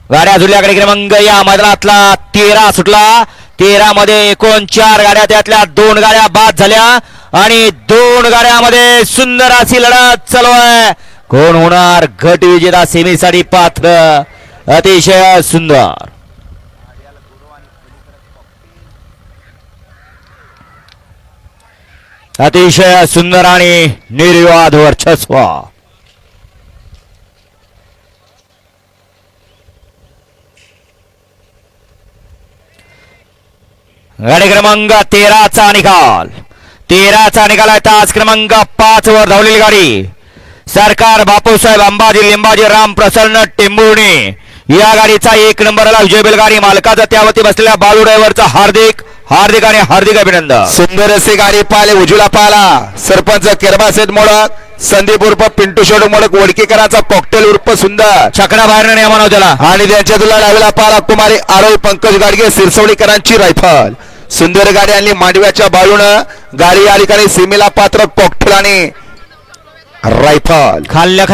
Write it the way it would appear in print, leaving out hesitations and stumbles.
गाड्या जुळल्याकडे क्रमांक या मैदानातला 13 सुटला. 13 मध्ये एकूण 4 गाड्या, त्यातल्या 2 गाड्या बाद झाल्या आणि 2 गाड्यामध्ये सुंदर अशी लढत चालू आहे. कोण होणार गट विजेता, सेमीसाठी पात्र. अतिशय सुंदर, अतिशय सुंदर आणि निर्विवाद वर्चस्व. गाडी क्रमांक 13चा निकाल. 13चा निकाल आहे. तास क्रमांक 5 वर धावलेली गाडी सरकार बापूसाहेब अंबाजी लिंबाजी राम प्रसन्न टेंभुर्णी या गाडीचा 1 नंबरला विजय बैलगाडी मालकाचा त्यावरती बसलेल्या बाळू ड्रायव्हरचा हार्दिक हार्दिक आणि हार्दिक अभिनंदन. सुंदर अशी गाडी पाहिले, उजूला पाहिला सरपंच केरबासेट मोडक, संदीप उर्फ पिंटू शेडू मोडक, वडकीकरांचा कॉकटेल उर्फ सुंदर छकडा बाहेर नियमन त्याला आणि त्यांच्या तुला लावला पाहिला कुमारी आरोही पंकज गाडगे सिरसवडीकरांची रायफल. सुंदर गाडी आणली मांडव्याच्या बाजूनं. गाडी या ठिकाणी सीमेला पात्र कॉकटेल आणि रायफल खाल्ल्या